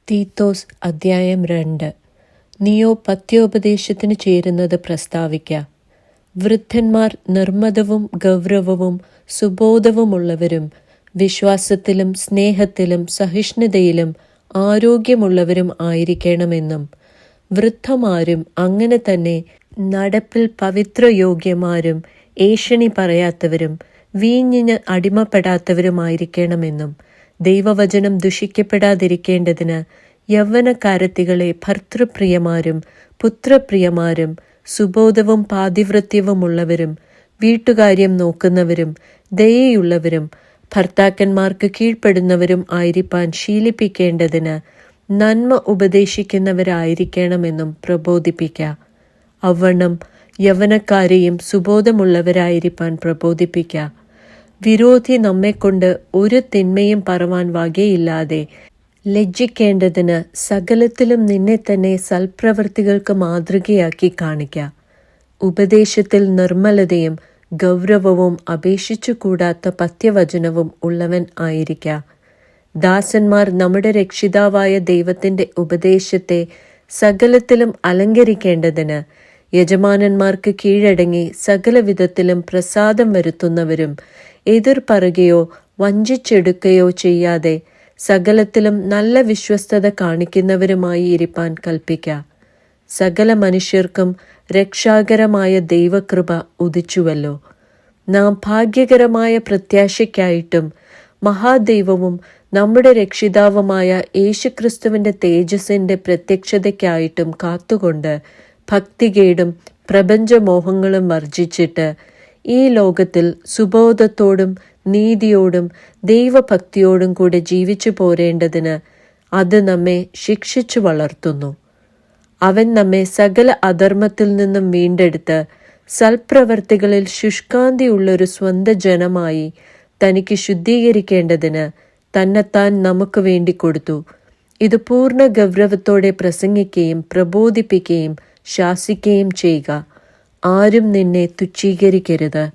തീത്തോസ് അധ്യായം 2. നീയോ പഥ്യോപദേശത്തിന് ചേരുന്നത് പ്രസ്താവിക്ക. വൃദ്ധന്മാർ നിർമ്മതവും ഗൗരവവും സുബോധവുമുള്ളവരും വിശ്വാസത്തിലും സ്നേഹത്തിലും സഹിഷ്ണുതയിലും ആരോഗ്യമുള്ളവരും ആയിരിക്കണമെന്നും വൃദ്ധമാരും അങ്ങനെ തന്നെ നടപ്പിൽ പവിത്രയോഗ്യമാരും ഏഷണി പറയാത്തവരും വീഞ്ഞിന് അടിമപ്പെടാത്തവരുമായിരിക്കണമെന്നും ദൈവവചനം ദുഷിക്കപ്പെടാതിരിക്കേണ്ടതിന് യൗവനക്കാരത്തികളെ ഭർതൃപ്രിയമാരും പുത്രപ്രിയമാരും സുബോധവും പാതിവൃത്യവുമുള്ളവരും വീട്ടുകാര്യം നോക്കുന്നവരും ദയയുള്ളവരും ഭർത്താക്കന്മാർക്ക് കീഴ്പ്പെടുന്നവരും ആയിരിക്കാൻ ശീലിപ്പിക്കേണ്ടതിന് നന്മ ഉപദേശിക്കുന്നവരായിരിക്കണമെന്നും പ്രബോധിപ്പിക്ക. അവണ്ണം യൗവനക്കാരെയും സുബോധമുള്ളവരായിരിക്കാൻ പ്രബോധിപ്പിക്ക. വിരോധി നമ്മെക്കൊണ്ട് ഒരു തിന്മയും പറവാൻ വകയില്ലാതെ ലജ്ജിക്കേണ്ടതിന് സകലത്തിലും നിന്നെ തന്നെ സൽപ്രവൃത്തികൾക്ക് മാതൃകയാക്കി കാണിക്ക. ഉപദേശത്തിൽ നിർമ്മലതയും ഗൗരവവും അപേക്ഷിച്ചുകൂടാത്ത പഥ്യവചനവും ഉള്ളവൻ ആയിരിക്ക. ദാസന്മാർ നമ്മുടെ രക്ഷിതാവായ ദൈവത്തിന്റെ ഉപദേശത്തെ സകലത്തിലും അലങ്കരിക്കേണ്ടതിന് യജമാനന്മാർക്ക് കീഴടങ്ങി സകലവിധത്തിലും പ്രസാദം വരുത്തുന്നവരും എതിർപ്പറയുകയോ വഞ്ചിച്ചെടുക്കുകയോ ചെയ്യാതെ സകലത്തിലും നല്ല വിശ്വസ്തത കാണിക്കുന്നവരുമായി ഇരിപ്പാൻ കൽപ്പിക്ക. സകല മനുഷ്യർക്കും രക്ഷാകരമായ ദൈവകൃപ ഉദിച്ചുവല്ലോ. നാം ഭാഗ്യകരമായ പ്രത്യാശയ്ക്കായിട്ടും മഹാദൈവവും നമ്മുടെ രക്ഷിതാവുമായ യേശുക്രിസ്തുവിന്റെ തേജസ്സിന്റെ പ്രത്യക്ഷതയ്ക്കായിട്ടും കാത്തുകൊണ്ട് ഭക്തികേടും പ്രപഞ്ചമോഹങ്ങളും വർജിച്ചിട്ട് ഈ ലോകത്തിൽ സുബോധത്തോടും നീതിയോടും ദൈവഭക്തിയോടും കൂടെ ജീവിച്ചു പോരേണ്ടതിന് അത് നമ്മെ ശിക്ഷിച്ചു വളർത്തുന്നു. അവൻ നമ്മെ സകല അധർമ്മത്തിൽ നിന്നും വീണ്ടെടുത്ത് സൽപ്രവർത്തികളിൽ ശുഷ്കാന്തിയുള്ളൊരു സ്വന്തം ജനമായി തനിക്ക് ശുദ്ധീകരിക്കേണ്ടതിന് തന്നെത്താൻ നമുക്ക് വേണ്ടി കൊടുത്തു. ഇത് പൂർണ്ണ ഗൗരവത്തോടെ പ്രസംഗിക്കുകയും പ്രബോധിപ്പിക്കുകയും ശാസിക്കുകയും ചെയ്യുക. ആരും നിന്നെ തുച്ഛീകരിക്കരുത്.